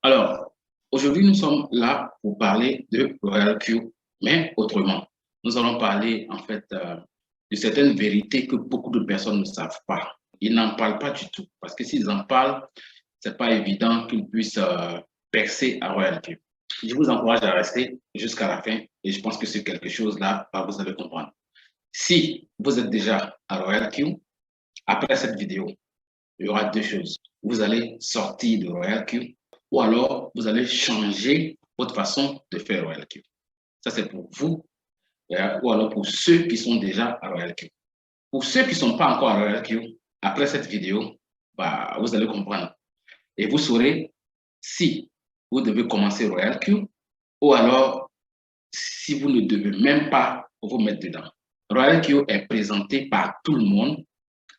Alors, aujourd'hui, nous sommes là pour parler de Royal Q, mais autrement. Nous allons parler, en fait, de certaines vérités que beaucoup de personnes ne savent pas. Ils n'en parlent pas du tout, parce que s'ils en parlent, ce n'est pas évident qu'ils puissent percer à Royal Q. Je vous encourage à rester jusqu'à la fin, et je pense que c'est quelque chose là, vous allez comprendre. Si vous êtes déjà à Royal Q, après cette vidéo, il y aura deux choses. Vous allez sortir de Royal Q ou alors vous allez changer votre façon de faire Royal Q. Ça, c'est pour vous ou alors pour ceux qui sont déjà à Royal Q. Pour ceux qui ne sont pas encore à Royal Q, après cette vidéo, vous allez comprendre. Et vous saurez si vous devez commencer Royal Q ou alors si vous ne devez même pas vous mettre dedans. Royal Q est présenté par tout le monde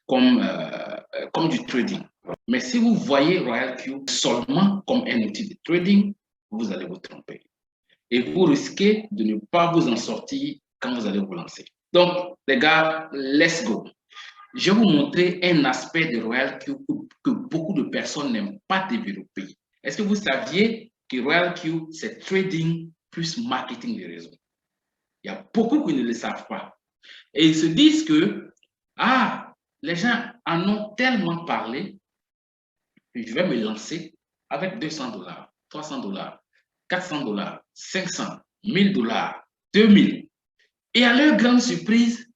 comme du trading. Mais si vous voyez Royal Q seulement comme un outil de trading, vous allez vous tromper. Et vous risquez de ne pas vous en sortir quand vous allez vous lancer. Donc, les gars, let's go. Je vais vous montrer un aspect de Royal Q que beaucoup de personnes n'aiment pas développer. Est-ce que vous saviez que Royal Q, c'est trading plus marketing des réseaux? Il y a beaucoup qui ne le savent pas. Et ils se disent que, les gens en ont tellement parlé que je vais me lancer avec 200 $, 300 $, 400 $, 500, 1000 $, 2000. Et à leur grande surprise,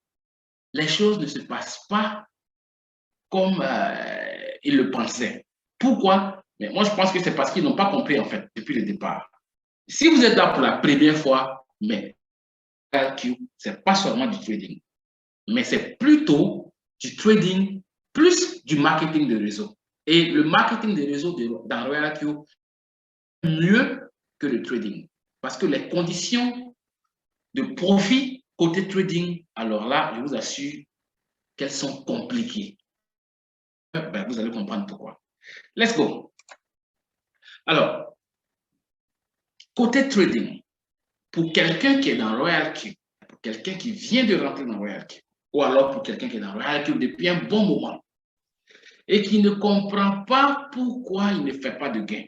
les choses ne se passent pas comme ils le pensaient. Pourquoi? Mais moi, je pense que c'est parce qu'ils n'ont pas compris, en fait, depuis le départ. Si vous êtes là pour la première fois, mais ce n'est pas seulement du trading, mais c'est plutôt du trading plus du marketing de réseau. Et le marketing de réseau dans Royal Q est mieux que le trading. Parce que les conditions de profit côté trading, alors là, je vous assure qu'elles sont compliquées. Vous allez comprendre pourquoi. Let's go. Alors, côté trading, pour quelqu'un qui est dans Royal Q, pour quelqu'un qui vient de rentrer dans Royal Q, ou alors pour quelqu'un qui est dans Royal Q depuis un bon moment, et qui ne comprend pas pourquoi il ne fait pas de gain.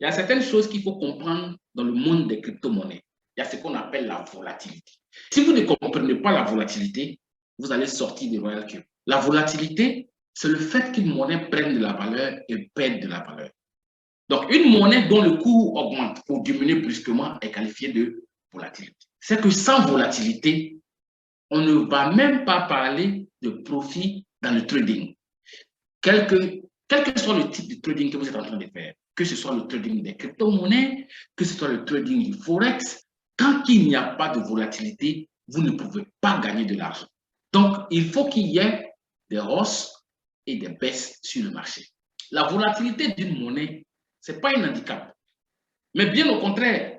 Il y a certaines choses qu'il faut comprendre dans le monde des crypto-monnaies. Il y a ce qu'on appelle la volatilité. Si vous ne comprenez pas la volatilité, vous allez sortir de Royal Q. La volatilité, c'est le fait qu'une monnaie prenne de la valeur et perde de la valeur. Donc, une monnaie dont le cours augmente ou diminue brusquement est qualifiée de volatilité. C'est que sans volatilité, on ne va même pas parler de profit dans le trading. Quel que soit le type de trading que vous êtes en train de faire, que ce soit le trading des crypto-monnaies, que ce soit le trading du forex, tant qu'il n'y a pas de volatilité, vous ne pouvez pas gagner de l'argent. Donc, il faut qu'il y ait des hausses et des baisses sur le marché. La volatilité d'une monnaie, ce n'est pas un handicap. Mais bien au contraire,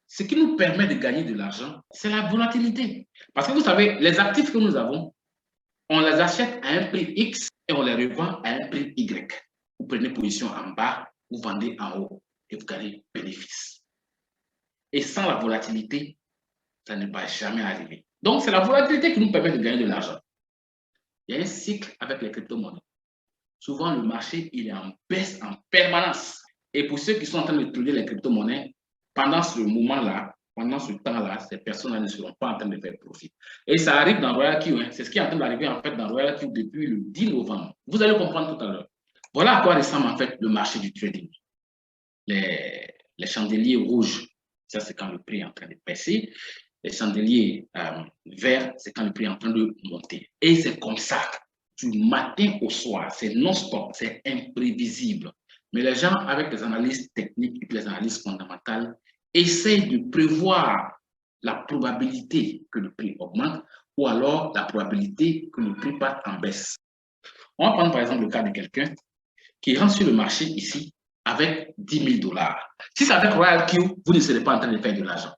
ce qui nous permet de gagner de l'argent, c'est la volatilité. Parce que vous savez, les actifs que nous avons, on les achète à un prix X et on les revend à un prix Y. Vous prenez position en bas, vous vendez en haut et vous gagnez bénéfice. Et sans la volatilité, ça ne va jamais arriver. Donc, c'est la volatilité qui nous permet de gagner de l'argent. Il y a un cycle avec les crypto-monnaies. Souvent, le marché, il est en baisse en permanence. Et pour ceux qui sont en train de trader les crypto-monnaies, pendant ce moment-là, pendant ce temps-là, ces personnes-là ne seront pas en train de faire profit. Et ça arrive dans Royal Q. C'est ce qui est en train d'arriver en fait dans Royal Q depuis le 10 novembre. Vous allez comprendre tout à l'heure. Voilà à quoi ressemble en fait le marché du trading. Les chandeliers rouges, ça c'est quand le prix est en train de baisser. Les chandeliers verts, c'est quand le prix est en train de monter. Et c'est comme ça, du matin au soir. C'est non-stop, c'est imprévisible. Mais les gens, avec les analyses techniques et les analyses fondamentales, essayent de prévoir la probabilité que le prix augmente ou alors la probabilité que le prix parte en baisse. On va prendre par exemple le cas de quelqu'un qui rentre sur le marché ici avec 10 000 $. Si c'est avec Royal Q, vous ne serez pas en train de faire de l'argent.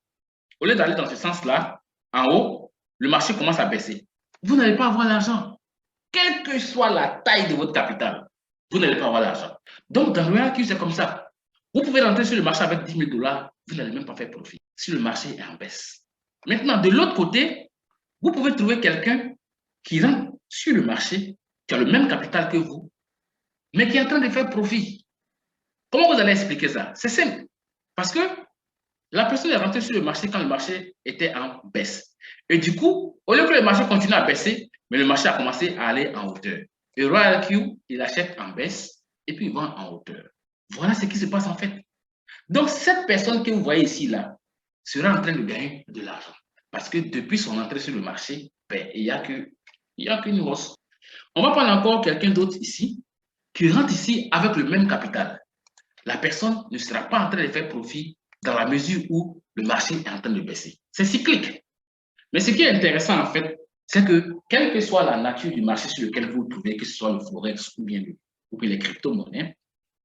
Au lieu d'aller dans ce sens-là, en haut, le marché commence à baisser. Vous n'allez pas avoir l'argent. Quelle que soit la taille de votre capital, vous n'allez pas avoir l'argent. Donc, dans Royal Q, c'est comme ça. Vous pouvez rentrer sur le marché avec 10 000 $, vous n'allez même pas faire profit si le marché est en baisse. Maintenant, de l'autre côté, vous pouvez trouver quelqu'un qui rentre sur le marché, qui a le même capital que vous, mais qui est en train de faire profit. Comment vous allez expliquer ça? C'est simple. Parce que la personne est rentrée sur le marché quand le marché était en baisse. Et du coup, au lieu que le marché continue à baisser, mais le marché a commencé à aller en hauteur. Et Royal Q, il achète en baisse et puis il vend en hauteur. Voilà ce qui se passe en fait. Donc, cette personne que vous voyez ici, là, sera en train de gagner de l'argent. Parce que depuis son entrée sur le marché, ben, il n'y a qu'une hausse. On va prendre encore quelqu'un d'autre ici, qui rentre ici avec le même capital. La personne ne sera pas en train de faire profit dans la mesure où le marché est en train de baisser. C'est cyclique. Mais ce qui est intéressant, en fait, c'est que quelle que soit la nature du marché sur lequel vous vous trouvez, que ce soit le forex ou bien les crypto-monnaies,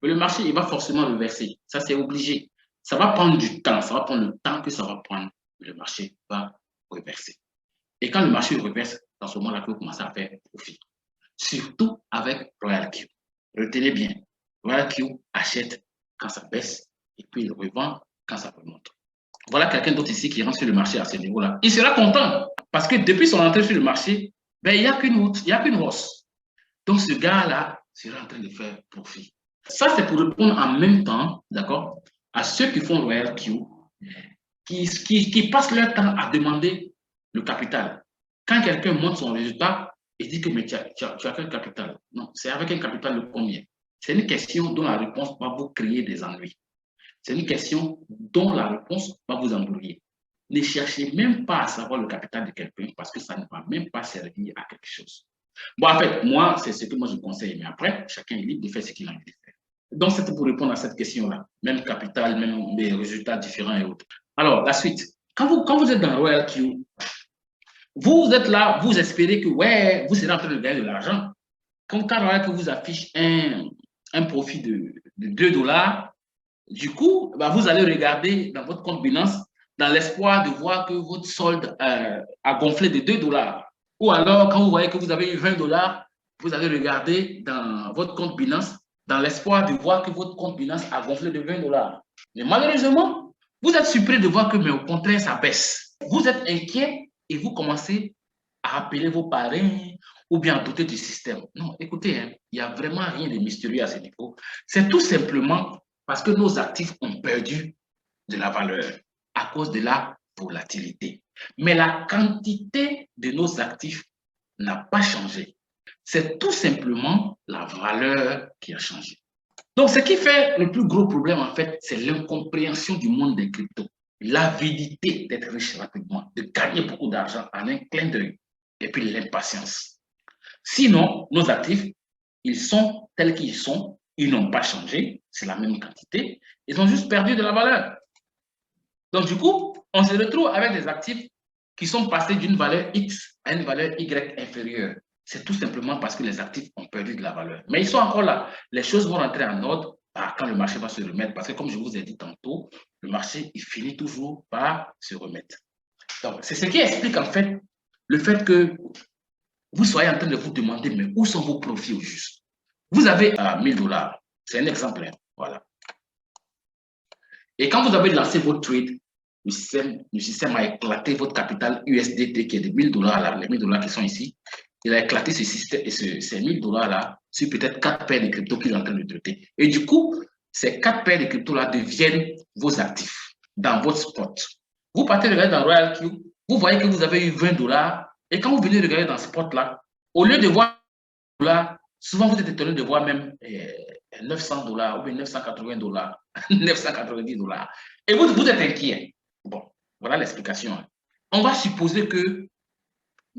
le marché, il va forcément reverser. Ça, c'est obligé. Ça va prendre du temps. Ça va prendre le temps que ça va prendre. Le marché va reverser. Et quand le marché reverse, dans ce moment-là, vous commencez à faire profit. Surtout avec Royal Q. Retenez bien, Royal Q achète quand ça baisse et puis il revend quand ça remonte. Voilà quelqu'un d'autre ici qui rentre sur le marché à ce niveau-là. Il sera content parce que depuis son entrée sur le marché, ben, il n'y a qu'une hausse. Donc ce gars-là sera en train de faire profit. Ça, c'est pour répondre en même temps, d'accord, à ceux qui font Royal Q, qui passent leur temps à demander le capital. Quand quelqu'un montre son résultat, il dit que mais tu as quel capital? Non, c'est avec un capital de combien? C'est une question dont la réponse va vous créer des ennuis. C'est une question dont la réponse va vous embrouiller. Ne cherchez même pas à savoir le capital de quelqu'un parce que ça ne va même pas servir à quelque chose. Bon, en fait, moi, c'est ce que moi je conseille, mais après, chacun est libre de faire ce qu'il a envie de faire. Donc, c'est pour répondre à cette question-là. Même capital, même des résultats différents et autres. Alors, la suite. Quand vous êtes dans Royal Q, vous êtes là, vous espérez que, ouais, vous serez en train de gagner de l'argent. Quand Royal Q vous affiche un profit de 2 $, du coup, bah, vous allez regarder dans votre compte Binance dans l'espoir de voir que votre solde a gonflé de 2 $. Ou alors, quand vous voyez que vous avez eu 20 $, vous allez regarder dans votre compte Binance dans l'espoir de voir que votre compte Binance a gonflé de 20 $. Mais malheureusement, vous êtes surpris de voir que, mais au contraire, ça baisse. Vous êtes inquiet et vous commencez à appeler vos parrains ou bien à douter du système. Non, écoutez, hein, il n'y a vraiment rien de mystérieux à ce niveau. C'est tout simplement parce que nos actifs ont perdu de la valeur à cause de la volatilité. Mais la quantité de nos actifs n'a pas changé. C'est tout simplement la valeur qui a changé. Donc, ce qui fait le plus gros problème, en fait, c'est l'incompréhension du monde des cryptos. L'avidité d'être riche rapidement, de gagner beaucoup d'argent en un clin d'œil, et puis l'impatience. Sinon, nos actifs, ils sont tels qu'ils sont, ils n'ont pas changé, c'est la même quantité, ils ont juste perdu de la valeur. Donc, du coup, on se retrouve avec des actifs qui sont passés d'une valeur X à une valeur Y inférieure. C'est tout simplement parce que les actifs ont perdu de la valeur. Mais ils sont encore là. Les choses vont rentrer en ordre quand le marché va se remettre. Parce que comme je vous ai dit tantôt, le marché, il finit toujours par se remettre. Donc, c'est ce qui explique en fait le fait que vous soyez en train de vous demander, mais où sont vos profits au juste? Vous avez 1000 $. C'est un exemple. Hein, voilà. Et quand vous avez lancé votre trade, le système a éclaté votre capital USDT qui est de 1000 $, là, les 1000 $ qui sont ici. Il a éclaté ce système et ces 1000 $ là sur peut-être 4 paires de cryptos qu'il est en train de traiter. Et du coup, ces 4 paires de cryptos là deviennent vos actifs dans votre spot. Vous partez regarder dans Royal Q, vous voyez que vous avez eu 20 $. Et quand vous venez regarder dans ce spot là, au lieu de voir là, souvent vous êtes étonné de voir même 900 $ ou bien 980 $, 990 $. Et vous êtes inquiet. Bon, voilà l'explication. On va supposer que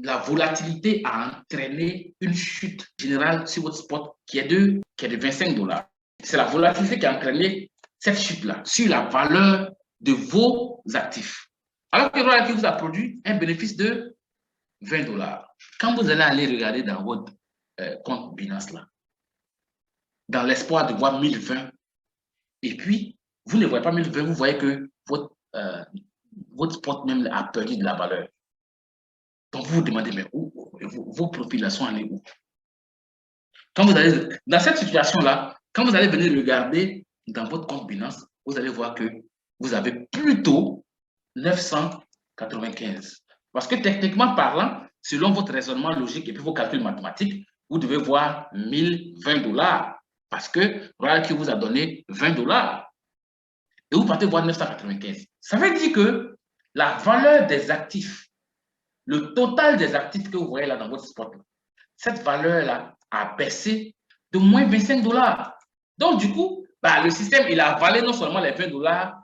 la volatilité a entraîné une chute générale sur votre spot qui est de 25 $. C'est la volatilité qui a entraîné cette chute-là sur la valeur de vos actifs. Alors que Royal Q vous a produit un bénéfice de 20 $. Quand vous allez aller regarder dans votre compte Binance là, dans l'espoir de voir 1020, et puis vous ne voyez pas 1020, vous voyez que votre spot même a perdu de la valeur. Donc vous vous demandez, mais où vos profils là sont allés où? Quand vous allez, dans cette situation-là, quand vous allez venir regarder dans votre compte Binance, vous allez voir que vous avez plutôt 995. Parce que techniquement parlant, selon votre raisonnement logique et puis vos calculs mathématiques, vous devez voir 1020 $. Parce que Royal Q vous a donné 20 dollars et vous partez voir 995. Ça veut dire que la valeur des actifs, le total des actifs que vous voyez là dans votre spot, cette valeur-là a baissé de moins 25 dollars. Donc, du coup, bah, le système, il a avalé non seulement les 20 dollars,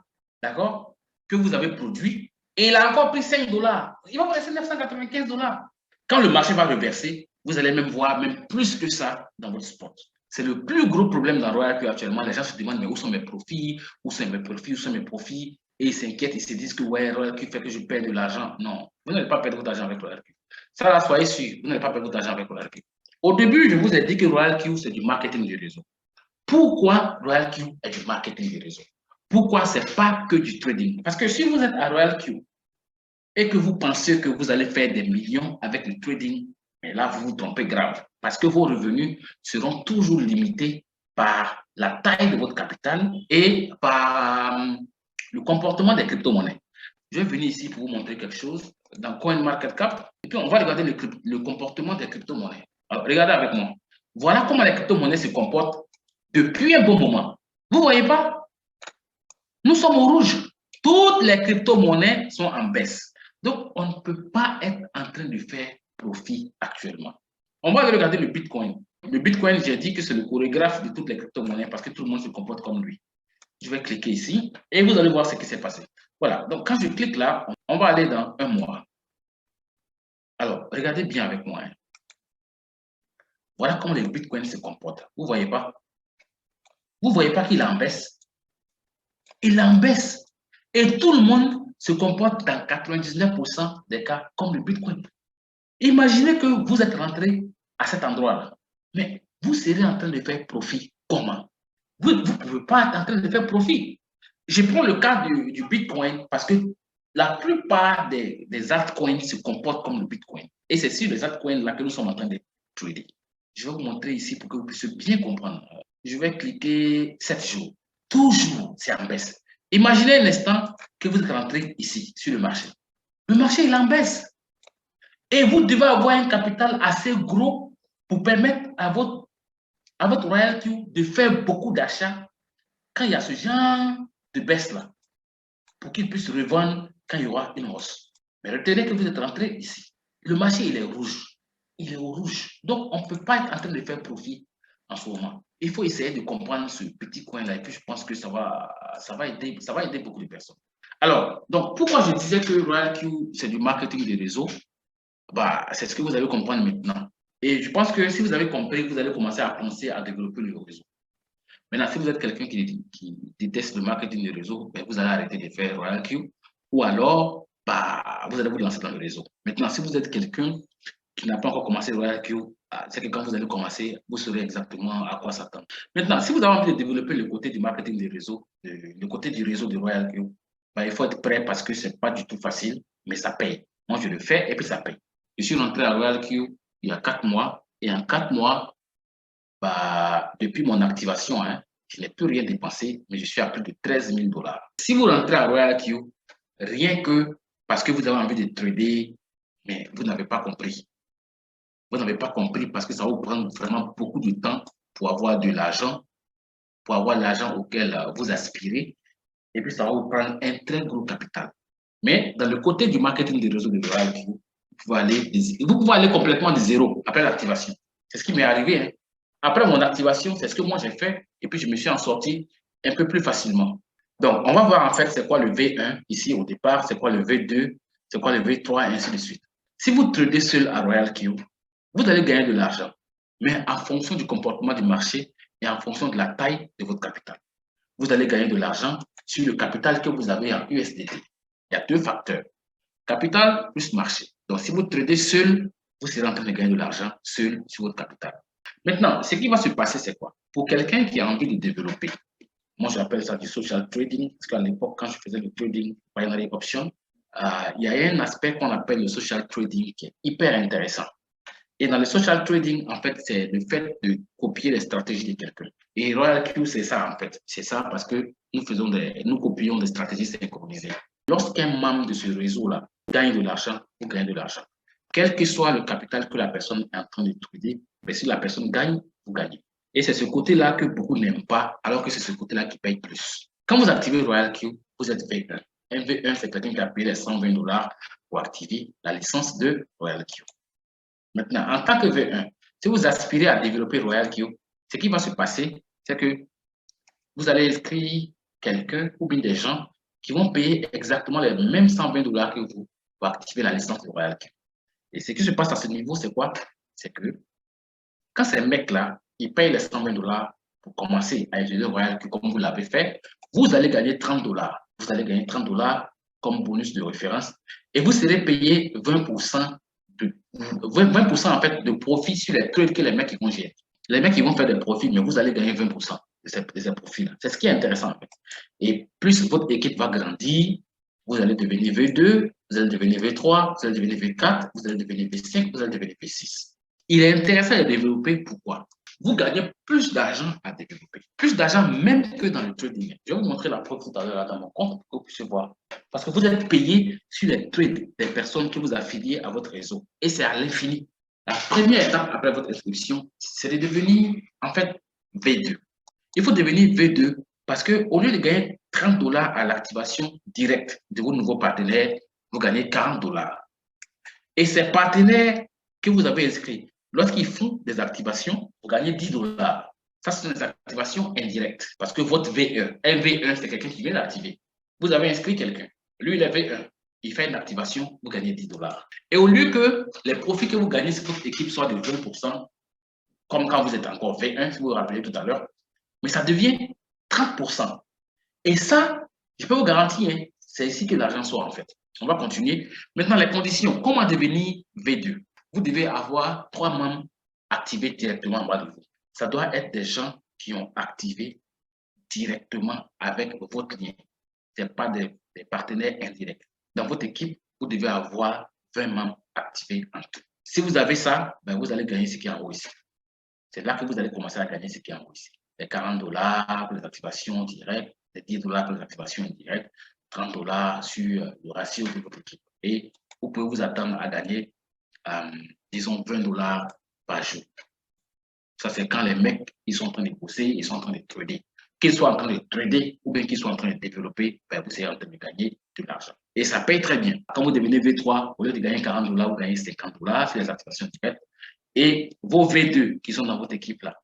d'accord, que vous avez produits, et il a encore pris 5 dollars. Il va vous laisser 995 dollars. Quand le marché va reverser, vous allez même voir même plus que ça dans votre spot. C'est le plus gros problème dans Royal Q actuellement. Les gens se demandent, mais où sont mes profits? Où sont mes profits? Où sont mes profits? Et ils s'inquiètent, ils se disent que ouais, Royal Q fait que je perds de l'argent. Non, vous n'allez pas perdre votre argent avec Royal Q. Ça, là, soyez sûr, vous n'allez pas perdre votre argent avec Royal Q. Au début, je vous ai dit que Royal Q, c'est du marketing de réseau. Pourquoi Royal Q est du marketing de réseau? Pourquoi ce n'est pas que du trading? Parce que si vous êtes à Royal Q et que vous pensez que vous allez faire des millions avec le trading, mais là, vous vous trompez grave. Parce que vos revenus seront toujours limités par la taille de votre capital et par le comportement des crypto-monnaies. Je vais venir ici pour vous montrer quelque chose dans CoinMarketCap. Et puis, on va regarder le comportement des crypto-monnaies. Alors, regardez avec moi. Voilà comment les crypto-monnaies se comportent depuis un bon moment. Vous ne voyez pas? Nous sommes au rouge. Toutes les crypto-monnaies sont en baisse. Donc, on ne peut pas être en train de faire profit actuellement. On va regarder le Bitcoin. Le Bitcoin, j'ai dit que c'est le chorégraphe de toutes les crypto-monnaies parce que tout le monde se comporte comme lui. Je vais cliquer ici et vous allez voir ce qui s'est passé. Voilà, donc quand je clique là, on va aller dans un mois. Alors, regardez bien avec moi. Voilà comment le Bitcoin se comporte. Vous ne voyez pas? Vous ne voyez pas qu'il en baisse? Il en baisse. Et tout le monde se comporte dans 99% des cas comme le Bitcoin. Imaginez que vous êtes rentré à cet endroit-là. Mais vous serez en train de faire profit comment? Vous ne pouvez pas être en train de faire profit. Je prends le cas du Bitcoin parce que la plupart des altcoins se comportent comme le Bitcoin. Et c'est sur les altcoins là que nous sommes en train de trader. Je vais vous montrer ici pour que vous puissiez bien comprendre. Je vais cliquer 7 jours. Toujours, c'est en baisse. Imaginez un instant que vous êtes rentré ici, sur le marché. Le marché, il en baisse. Et vous devez avoir un capital assez gros pour permettre à votre Royal Q de faire beaucoup d'achats quand il y a ce genre de baisse-là, pour qu'il puisse revendre quand il y aura une hausse. Mais retenez que vous êtes rentré ici. Le marché, il est rouge. Il est au rouge. Donc, on ne peut pas être en train de faire profit en ce moment. Il faut essayer de comprendre ce petit coin-là et puis je pense que ça va aider beaucoup de personnes. Alors, donc, pourquoi je disais que Royal Q, c'est du marketing de réseau? Bah, c'est ce que vous allez comprendre maintenant. Et je pense que si vous avez compris, vous allez commencer à penser à développer le réseau. Maintenant, si vous êtes quelqu'un qui déteste le marketing de réseau, ben, vous allez arrêter de faire Royal Q ou alors bah, vous allez vous lancer dans le réseau. Maintenant, si vous êtes quelqu'un qui n'a pas encore commencé Royal Q, c'est que quand vous allez commencer, vous saurez exactement à quoi s'attendre. Maintenant, si vous avez envie de développer le côté du marketing des réseaux, le côté du réseau de Royal Q, bah, il faut être prêt parce que ce n'est pas du tout facile, mais ça paye. Moi, je le fais et puis ça paye. Je suis rentré à Royal Q il y a 4 mois et en 4 mois, bah, depuis mon activation, je n'ai plus rien dépensé, mais je suis à plus de 13 000 dollars. Si vous rentrez à Royal Q, rien que parce que vous avez envie de trader, mais vous n'avez pas compris. Vous n'avez pas compris parce que ça va vous prendre vraiment beaucoup de temps pour avoir de l'argent, pour avoir l'argent auquel vous aspirez, et puis ça va vous prendre un très gros capital. Mais dans le côté du marketing des réseaux de Royal Q, vous pouvez aller complètement de zéro après l'activation. C'est ce qui m'est arrivé. Hein. Après mon activation, c'est ce que moi j'ai fait et puis je me suis en sorti un peu plus facilement. Donc, on va voir en fait c'est quoi le V1 ici au départ, c'est quoi le V2, c'est quoi le V3 et ainsi de suite. Si vous tradez seul à Royal Q, vous allez gagner de l'argent, mais en fonction du comportement du marché et en fonction de la taille de votre capital. Vous allez gagner de l'argent sur le capital que vous avez en USDT. Il y a deux facteurs, capital plus marché. Donc, si vous tradez seul, vous serez en train de gagner de l'argent seul sur votre capital. Maintenant, ce qui va se passer, c'est quoi? Pour quelqu'un qui a envie de développer, moi j'appelle ça du social trading, parce qu'à l'époque, quand je faisais le trading binary option, il y a un aspect qu'on appelle le social trading qui est hyper intéressant. Et dans le social trading, en fait, c'est le fait de copier les stratégies de quelqu'un. Et Royal Q, c'est ça, en fait. C'est ça parce que nous copions des stratégies synchronisées. Lorsqu'un membre de ce réseau-là gagne de l'argent, vous gagnez de l'argent. Quel que soit le capital que la personne est en train de trader, mais si la personne gagne, vous gagnez. Et c'est ce côté-là que beaucoup n'aiment pas, alors que c'est ce côté-là qui paye plus. Quand vous activez Royal Q, vous êtes V1. Un V1, c'est quelqu'un qui a payé les $120 pour activer la licence de Royal Q. Maintenant, en tant que V1, si vous aspirez à développer Royal Q, ce qui va se passer, c'est que vous allez inscrire quelqu'un ou bien des gens qui vont payer exactement les mêmes $120 que vous pour activer la licence de Royal Q. Et ce qui se passe à ce niveau, c'est quoi? C'est que quand ces mecs-là, ils payent les $120 pour commencer à utiliser Royal Q comme vous l'avez fait, vous allez gagner $30. Vous allez gagner $30 comme bonus de référence et vous serez payé 20% en fait de profit sur les trades que les mecs vont gérer. Les mecs ils vont faire des profits, mais vous allez gagner 20% de ces profits-là. C'est ce qui est intéressant en fait. Et plus votre équipe va grandir, vous allez devenir V2, vous allez devenir V3, vous allez devenir V4, vous allez devenir V5, vous allez devenir V6. Il est intéressant de développer. Pourquoi? Vous gagnez plus d'argent à développer. Plus d'argent même que dans le trading. Je vais vous montrer la preuve tout à l'heure dans mon compte pour que vous puissiez voir. Parce que vous êtes payé sur les trades des personnes que vous affiliez à votre réseau. Et c'est à l'infini. La première étape après votre inscription, c'est de devenir en fait V2. Il faut devenir V2 parce qu'au lieu de gagner $30 à l'activation directe de vos nouveaux partenaires, vous gagnez $40. Et ces partenaires que vous avez inscrits, lorsqu'ils font des activations, vous gagnez $10. Ça, ce sont des activations indirectes. Parce que votre V1, un V1, c'est quelqu'un qui vient d'activer. Vous avez inscrit quelqu'un. Lui, il est V1. Il fait une activation, vous gagnez $10. Et au lieu que les profits que vous gagnez sur votre équipe soient de 20%, comme quand vous êtes encore V1, si vous vous rappelez tout à l'heure, mais ça devient 30%. Et ça, je peux vous garantir, hein, c'est ici que l'argent sort en fait. On va continuer. Maintenant, les conditions. Comment devenir V2? Vous devez avoir 3 membres activés directement en bas de vous. Ça doit être des gens qui ont activé directement avec votre lien. Ce n'est pas des partenaires indirects. Dans votre équipe, vous devez avoir 20 membres activés en tout. Si vous avez ça, ben vous allez gagner ce qui est en haut ici. C'est là que vous allez commencer à gagner ce qui est en haut ici. Les $40 pour les activations directes, les $10 pour les activations indirectes, $30 sur le ratio de votre équipe. Et vous pouvez vous attendre à gagner, disons, $20 par jour. Ça, c'est quand les mecs, ils sont en train de bosser, ils sont en train de trader. Qu'ils soient en train de trader ou bien qu'ils soient en train de développer, ben, vous serez en train de gagner de l'argent. Et ça paye très bien. Quand vous devenez V3, au lieu de gagner $40, vous gagnez $50 sur les activations directes. Et vos V2 qui sont dans votre équipe là,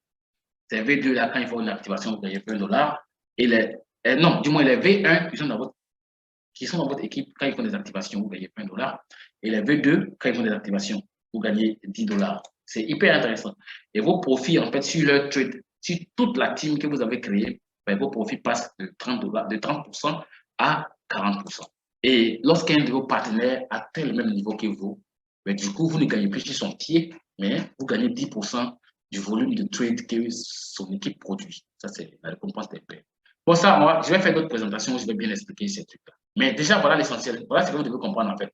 ces V2 là, quand ils font une activation, vous gagnez $20. Et non, du moins les V1 qui sont dans votre équipe, quand ils font des activations, vous gagnez $20. Et les V2, quand ils font des activations, vous gagnez $10. C'est hyper intéressant. Et vos profits, en fait, sur leur trade, sur toute la team que vous avez créée, ben, vos profits passent de 30% à 40%. Et lorsqu'un de vos partenaires atteint le même niveau que vous, ben, du coup, vous ne gagnez plus sur son pied, mais vous gagnez 10% du volume de trade que son équipe produit. Ça, c'est la récompense des pairs. Pour ça, moi, je vais faire d'autres présentations où je vais bien expliquer ces trucs-là. Mais déjà, voilà l'essentiel. Voilà ce que vous devez comprendre, en fait,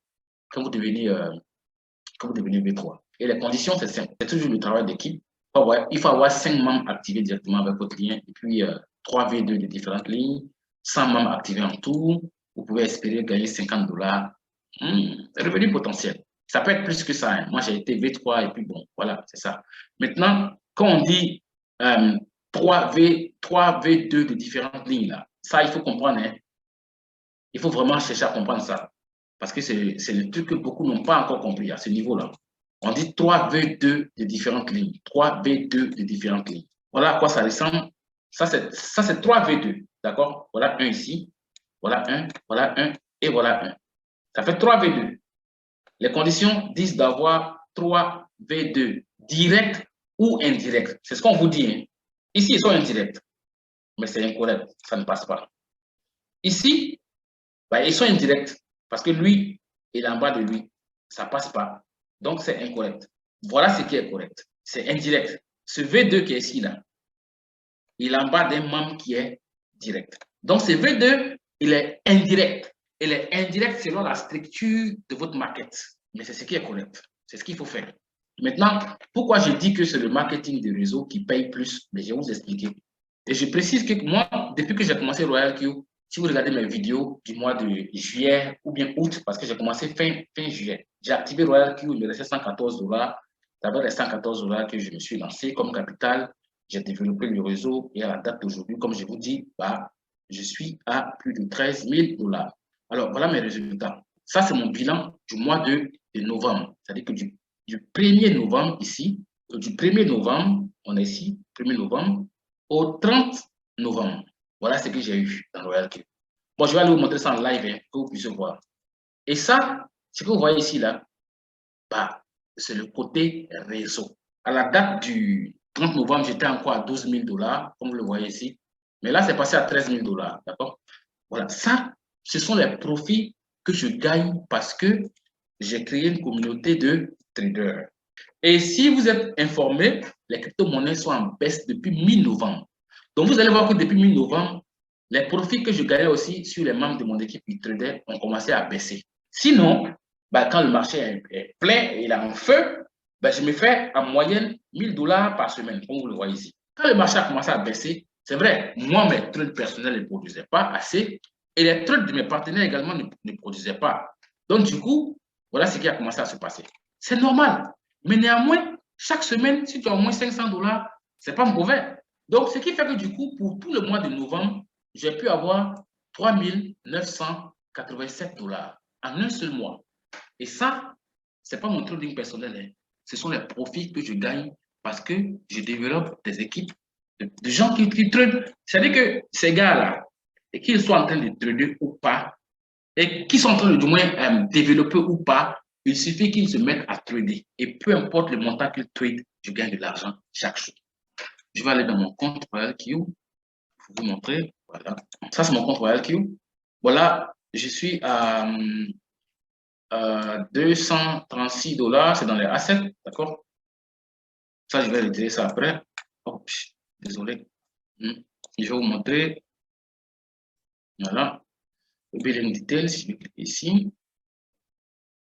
quand vous devenez V3. Et les conditions, c'est simple. C'est toujours le travail d'équipe. Il faut avoir 5 membres activés directement avec votre lien et puis 3 V2 de différentes lignes, 100 membres activés en tout. Vous pouvez espérer gagner $50. C'est revenu potentiel. Ça peut être plus que ça. Hein. Moi, j'ai été V3 et puis bon, voilà, c'est ça. Maintenant, quand on dit 3 V2 de différentes lignes, là, ça, il faut comprendre. Hein. Il faut vraiment chercher à comprendre ça. Parce que c'est le truc que beaucoup n'ont pas encore compris à ce niveau-là. On dit 3 V2 de différentes lignes. 3 V2 de différentes lignes. Voilà à quoi ça ressemble. Ça, c'est 3 V2. D'accord? Voilà un ici. Voilà un et voilà un. Ça fait 3 V2. Les conditions disent d'avoir 3 V2 directs ou indirects. C'est ce qu'on vous dit. Hein. Ici, ils sont indirects. Mais c'est incorrect. Ça ne passe pas. Ici, ben, ils sont indirects. Parce que lui, il est en bas de lui. Ça ne passe pas. Donc, c'est incorrect. Voilà ce qui est correct. C'est indirect. Ce V2 qui est ici, là, il est en bas d'un membre qui est direct. Donc, ce V2, il est indirect. Il est indirect selon la structure de votre market. Mais c'est ce qui est correct. C'est ce qu'il faut faire. Maintenant, pourquoi je dis que c'est le marketing de réseau qui paye plus? Mais je vais vous expliquer. Et je précise que moi, depuis que j'ai commencé Royal Q, si vous regardez mes vidéos du mois de juillet ou bien août, parce que j'ai commencé fin juillet, j'ai activé Royal Q, il me restait $114. D'abord les $114 que je me suis lancé comme capital. j'ai développé le réseau et à la date d'aujourd'hui, comme je vous dis, bah, je suis à plus de 13 000 $. Alors, voilà mes résultats. Ça, c'est mon bilan du mois de novembre. C'est-à-dire que du 1er novembre ici, du 1er novembre, on est ici, 1er novembre, au 30 novembre. Voilà ce que j'ai eu dans Royal Q. Bon, je vais aller vous montrer ça en live, hein, que vous puissiez voir. Et ça, ce que vous voyez ici, là, bah, c'est le côté réseau. À la date du 30 novembre, j'étais encore à 12 000 $, comme vous le voyez ici. Mais là, c'est passé à 13 000 $, d'accord? Voilà, ça, ce sont les profits que je gagne parce que j'ai créé une communauté de traders. Et si vous êtes informé, les crypto-monnaies sont en baisse depuis mi-novembre. Donc, vous allez voir que depuis mi-novembre, les profits que je gagnais aussi sur les membres de mon équipe qui tradaient ont commencé à baisser. Sinon, bah, quand le marché est plein et il est en feu, bah, je me fais en moyenne 1 000 $ par semaine, comme vous le voyez ici. Quand le marché a commencé à baisser, c'est vrai, moi, mes trades personnels ne produisaient pas assez et les trades de mes partenaires également ne produisaient pas. Donc, du coup, voilà ce qui a commencé à se passer. C'est normal. Mais néanmoins, chaque semaine, si tu as au moins 500 $, ce n'est pas mauvais. Donc, ce qui fait que du coup, pour tout le mois de novembre, j'ai pu avoir 3 987 $ en un seul mois. Et ça, ce n'est pas mon trading personnel. Hein. Ce sont les profits que je gagne parce que je développe des équipes de gens qui tradent. C'est-à-dire que ces gars-là, qu'ils soient en train de trader ou pas, et qui sont en train de du moins développer ou pas, il suffit qu'ils se mettent à trader. Et peu importe le montant qu'ils tradent, je gagne de l'argent chaque jour. Je vais aller dans mon compte Royal Q pour vous montrer. Voilà. Ça, c'est mon compte Royal Q. Voilà, je suis à 236 $. C'est dans les assets, d'accord? Ça, je vais retirer ça après. Oh, désolé. Je vais vous montrer. Voilà. Billing Details, je vais cliquer ici.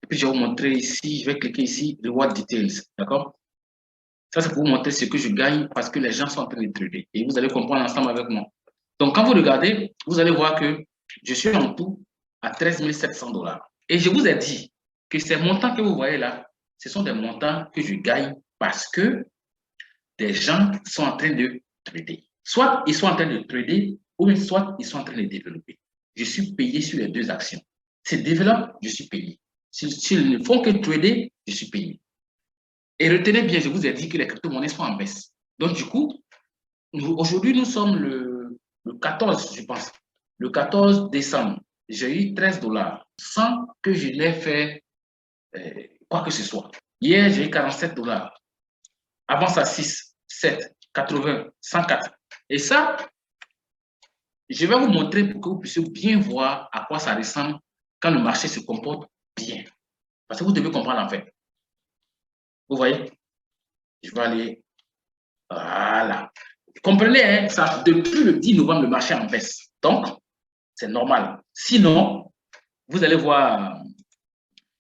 Et puis, je vais vous montrer ici, je vais cliquer ici, Reward Details, d'accord? Ça, c'est pour vous montrer ce que je gagne parce que les gens sont en train de trader. Et vous allez comprendre ensemble avec moi. Donc, quand vous regardez, vous allez voir que je suis en tout à 13 700 $. Et je vous ai dit que ces montants que vous voyez là, ce sont des montants que je gagne parce que des gens sont en train de trader. Soit ils sont en train de trader, ou soit ils sont en train de développer. Je suis payé sur les deux actions. S'ils développent, je suis payé. S'ils ne font que trader, je suis payé. Et retenez bien, je vous ai dit que les crypto-monnaies sont en baisse. Donc, du coup, aujourd'hui, nous sommes le 14, je pense. Le 14 décembre, j'ai eu 13 $ sans que je n'ai fait quoi que ce soit. Hier, j'ai eu 47 $. Avant ça, 6, 7, 80, 104. Et ça, je vais vous montrer pour que vous puissiez bien voir à quoi ça ressemble quand le marché se comporte bien. Parce que vous devez comprendre en fait. Vous voyez? Je vais aller. Voilà. Comprenez, hein, ça, depuis le 10 novembre, le marché en baisse. Donc, c'est normal. Sinon, vous allez voir,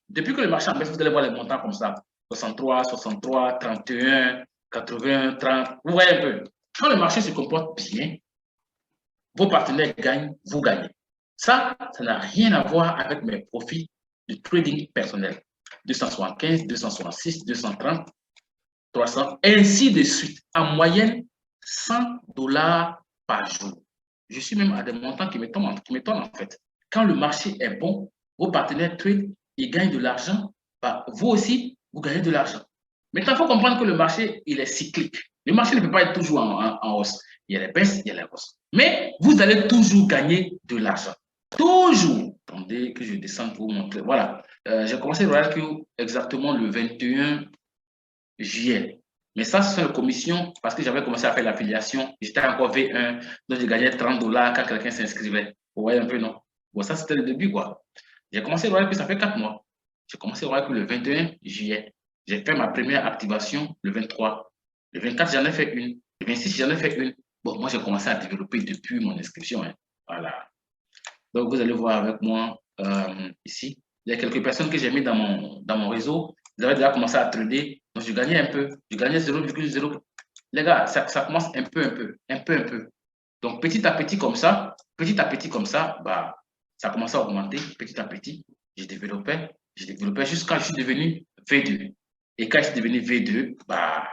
depuis que le marché en baisse, vous allez voir les montants comme ça. 63, 63, 31, 80, 30. Vous voyez un peu. Quand le marché se comporte bien, vos partenaires gagnent, vous gagnez. Ça n'a rien à voir avec mes profits de trading personnel. 275, 266, 230, 300, ainsi de suite. En moyenne, 100 $ par jour. Je suis même à des montants qui m'étonnent en fait. Quand le marché est bon, vos partenaires trade, ils gagnent de l'argent, bah, vous aussi, vous gagnez de l'argent. Maintenant, il faut comprendre que le marché, il est cyclique. Le marché ne peut pas être toujours en hausse. Il y a les baisses, il y a les hausses. Mais vous allez toujours gagner de l'argent. Toujours. Attendez que je descende pour vous montrer. Voilà. J'ai commencé Royal Q exactement le 21 juillet. Mais ça, c'est une commission parce que j'avais commencé à faire l'affiliation. J'étais encore V1, donc je gagnais 30 $ quand quelqu'un s'inscrivait. Vous voyez un peu, non? Bon, ça, c'était le début, quoi. J'ai commencé Royal Q, ça fait 4 mois. J'ai commencé Royal Q le 21 juillet. J'ai fait ma première activation le 23. Le 24, j'en ai fait une. Le 26, j'en ai fait une. Bon, moi, j'ai commencé à développer depuis mon inscription. Hein. Voilà. Donc, vous allez voir avec moi ici. Il y a quelques personnes que j'ai mis dans mon réseau. Ils avaient déjà commencé à trader. Donc, je gagnais un peu. Je gagnais 0,0. Les gars, ça commence un peu. Donc, petit à petit comme ça, bah, ça a commencé à augmenter. Petit à petit, je développais jusqu'à ce que je suis devenu V2. Et quand je suis devenu V2, bah,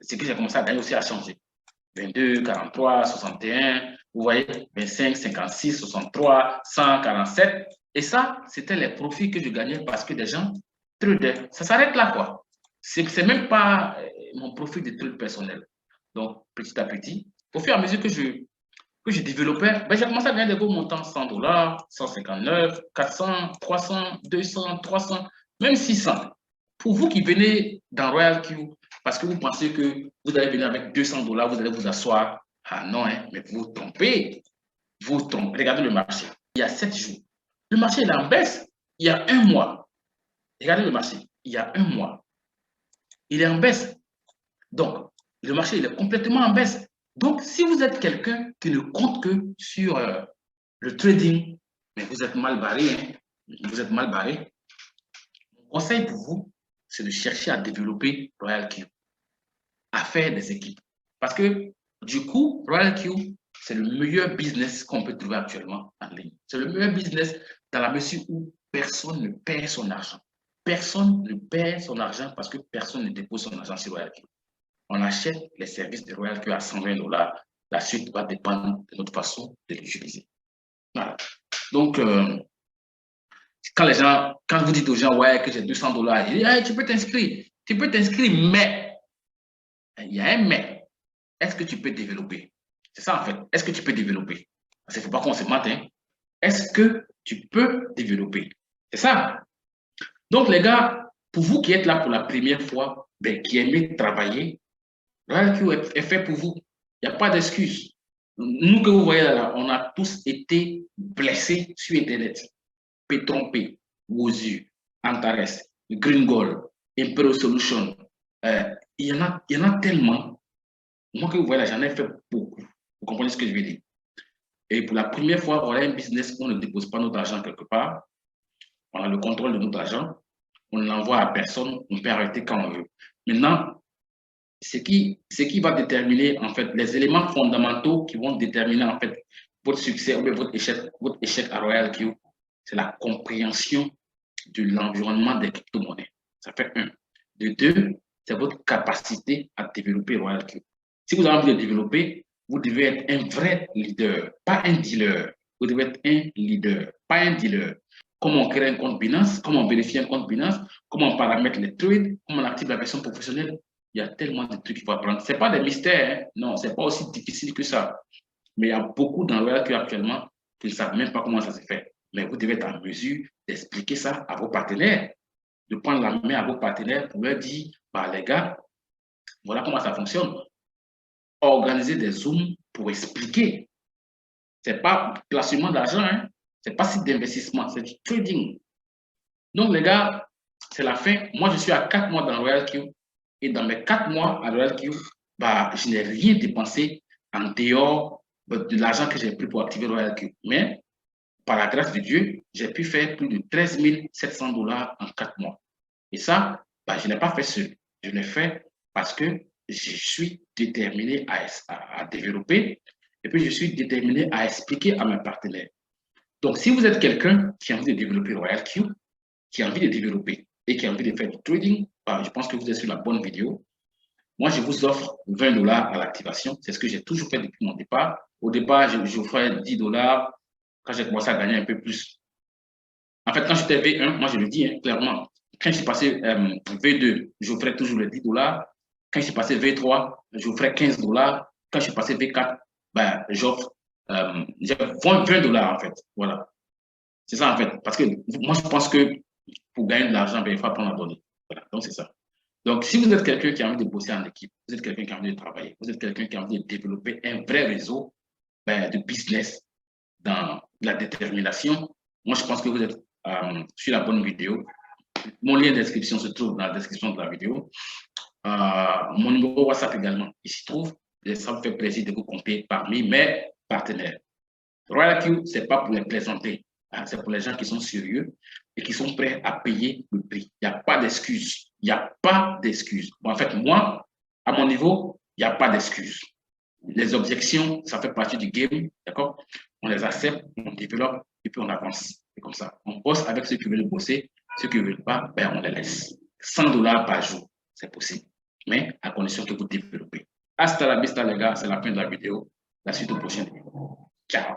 ce que j'ai commencé à gagner aussi a changé. 22, 43, 61, vous voyez, 25, 56, 63, 147. Et ça, c'était les profits que je gagnais parce que des gens tradaient. Ça s'arrête là, quoi. C'est même pas mon profit de trade personnel. Donc, petit à petit, au fur et à mesure que je développais, ben, j'ai commencé à gagner des gros montants, 100 dollars, 159, 400, 300, 200, 300, même 600. Pour vous qui venez dans Royal Q, parce que vous pensez que vous allez venir avec 200 dollars, vous allez vous asseoir. Ah non, hein, mais vous vous trompez. Vous vous trompez. Regardez le marché. Il y a 7 jours. Le marché est en baisse. Il y a un mois. Regardez le marché. Il y a un mois. Il est en baisse. Donc, le marché il est complètement en baisse. Donc, si vous êtes quelqu'un qui ne compte que sur le trading, mais vous êtes mal barré, hein, vous êtes mal barré, mon conseil pour vous, c'est de chercher à développer Royal Q, à faire des équipes. Parce que du coup, Royal Q, c'est le meilleur business qu'on peut trouver actuellement en ligne. C'est le meilleur business dans la mesure où personne ne perd son argent. Personne ne perd son argent parce que personne ne dépose son argent sur Royal Q. On achète les services de Royal Q à 120 dollars. La suite va dépendre de notre façon de l'utiliser. Voilà. Donc, quand vous dites aux gens, ouais, que j'ai 200 dollars, ils disent, hey, tu peux t'inscrire, mais, il y a un mais. Est-ce que tu peux développer? C'est ça, en fait. Est-ce que tu peux développer? Parce qu'il ne faut pas qu'on se mate, hein. Est-ce que tu peux développer? C'est ça. Donc, les gars, pour vous qui êtes là pour la première fois, ben, qui aimez travailler, Royal Q est fait pour vous. Il n'y a pas d'excuse. Nous que vous voyez là, on a tous été blessés sur Internet. P-Trompé, Wozu, Antares, Gringol, Impero Solution. Il y en a tellement. Moi que vous voyez là, j'en ai fait beaucoup. Vous comprenez ce que je veux dire? Et pour la première fois, on a un business où on ne dépose pas notre argent quelque part. On a le contrôle de notre argent. On l'envoie à personne. On peut arrêter quand on veut. Maintenant, ce qui va déterminer, en fait, les éléments fondamentaux qui vont déterminer, en fait, votre succès ou votre échec à Royal Q, c'est la compréhension de l'environnement des crypto-monnaies. Ça fait un. De deux, c'est votre capacité à développer Royal Q. Si vous avez envie de développer, vous devez être un vrai leader, pas un dealer. Vous devez être un leader, pas un dealer. Comment on crée un compte Binance, comment on vérifie un compte Binance, comment on paramètre les trades, comment on active la version professionnelle. Il y a tellement de trucs qu'il faut apprendre. Ce n'est pas des mystères, hein? Non, ce n'est pas aussi difficile que ça. Mais il y a beaucoup dans Royal Q actuellement qui ne savent même pas comment ça se fait. Mais vous devez être en mesure d'expliquer ça à vos partenaires, de prendre la main à vos partenaires pour leur dire, bah, les gars, voilà comment ça fonctionne. Organiser des Zooms pour expliquer. Ce n'est pas placement d'argent, hein? Ce n'est pas site d'investissement, c'est du trading. Donc, les gars, c'est la fin. Moi, je suis à 4 mois dans Royal Q. Et dans mes 4 mois à Royal Q, bah, je n'ai rien dépensé en dehors de l'argent que j'ai pris pour activer Royal Q. Mais, par la grâce de Dieu, j'ai pu faire plus de 13 700 dollars en 4 mois. Et ça, bah, je ne l'ai pas fait seul. Je l'ai fait parce que je suis déterminé à développer et puis je suis déterminé à expliquer à mes partenaires. Donc, si vous êtes quelqu'un qui a envie de développer Royal Q, qui a envie de développer et qui a envie de faire du trading, bah, je pense que vous êtes sur la bonne vidéo. Moi, je vous offre 20 dollars à l'activation. C'est ce que j'ai toujours fait depuis mon départ. Au départ, j'offrais 10 dollars quand j'ai commencé à gagner un peu plus. En fait, quand j'étais V1, moi, je le dis hein, clairement, quand je suis passé V2, j'offrais toujours les 10 dollars. Quand je suis passé V3, j'offrais 15 dollars. Quand je suis passé V4, ben, j'offre 20 dollars en fait. Voilà. C'est ça en fait. Parce que moi, je pense que pour gagner de l'argent, ben, il faut apprendre à donner. Voilà. Donc, c'est ça. Donc, si vous êtes quelqu'un qui a envie de bosser en équipe, vous êtes quelqu'un qui a envie de travailler, vous êtes quelqu'un qui a envie de développer un vrai réseau ben, de business dans la détermination, moi, je pense que vous êtes sur la bonne vidéo. Mon lien d'inscription se trouve dans la description de la vidéo. Mon numéro WhatsApp également, il s'y trouve. Et ça me fait plaisir de vous compter parmi mes partenaires. Royal Q, ce n'est pas pour les plaisanter. Hein, c'est pour les gens qui sont sérieux et qui sont prêts à payer le prix. Il n'y a pas d'excuses. Il n'y a pas d'excuses. Bon, en fait, moi, à mon niveau, il n'y a pas d'excuses. Les objections, ça fait partie du game, d'accord? On les accepte, on développe et puis on avance. C'est comme ça. On bosse avec ceux qui veulent bosser, ceux qui ne veulent pas, ben on les laisse. 100 dollars par jour, c'est possible. mais à condition que vous développez. Hasta la vista, les gars, c'est la fin de la vidéo. La suite au prochain vidéo. Ciao.